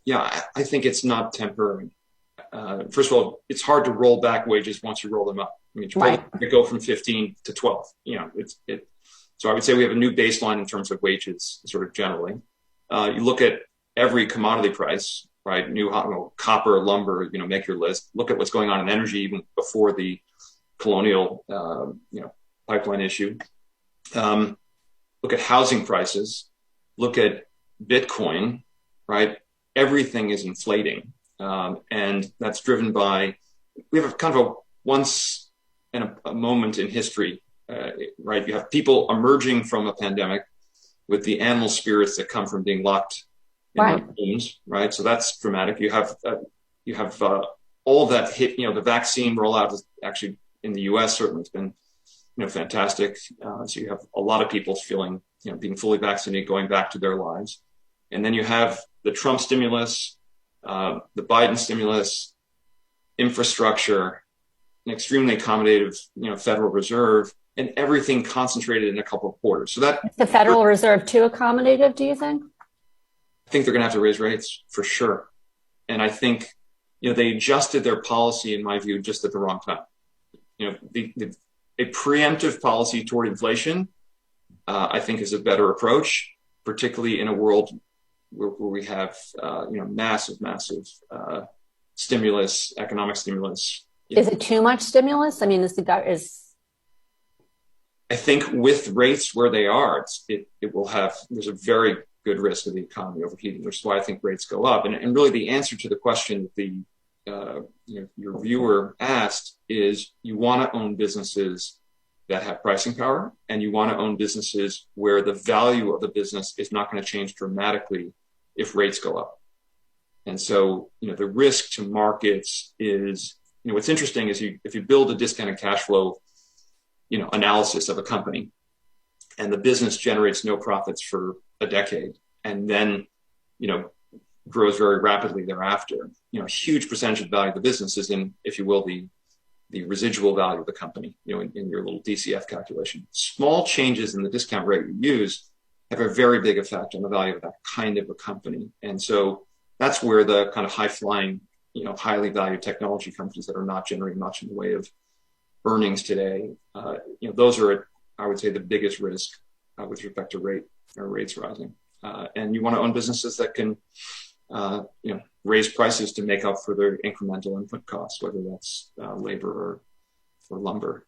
Yeah, I think it's not temporary. First of all, it's hard to roll back wages once you roll them up. I mean, Right. Chipotle could go from 15 to 12. So I would say we have a new baseline in terms of wages, sort of generally. You look at every commodity price, right? Copper, lumber, make your list. Look at what's going on in energy even before the colonial, pipeline issue. Look at housing prices. Look at Bitcoin, right? Everything is inflating. And that's driven by, we have a kind of a once in a moment in history, right? You have people emerging from a pandemic with the animal spirits that come from being locked in their Right. homes, right? So that's dramatic. You have all that hit. The vaccine rollout is actually in the U.S. certainly has been fantastic. So you have a lot of people feeling being fully vaccinated, going back to their lives, and then you have the Trump stimulus, the Biden stimulus, infrastructure, an extremely accommodative Federal Reserve, and everything concentrated in a couple of quarters. So that Is the Federal Reserve too accommodative, do you think? I think they're going to have to raise rates for sure. And I think, they adjusted their policy, in my view, just at the wrong time. A preemptive policy toward inflation, I think, is a better approach, particularly in a world where we have, massive stimulus, economic stimulus. Is it too much stimulus? I mean, I think with rates where they are, there's a very good risk of the economy overheating, which is why I think rates go up. And really the answer to the question that your viewer asked is, you want to own businesses that have pricing power, and you want to own businesses where the value of the business is not going to change dramatically if rates go up. And so, the risk to markets is, what's interesting is if you build a discounted cash flow analysis of a company, and the business generates no profits for a decade, and then, grows very rapidly thereafter, a huge percentage of the value of the business is in, if you will, the residual value of the company, in your little DCF calculation. Small changes in the discount rate you use have a very big effect on the value of that kind of a company. And so that's where the kind of high flying, highly valued technology companies that are not generating much in the way of earnings today, those are, I would say, the biggest risk with respect to rates rising. And you want to own businesses that can, raise prices to make up for their incremental input costs, whether that's labor or lumber.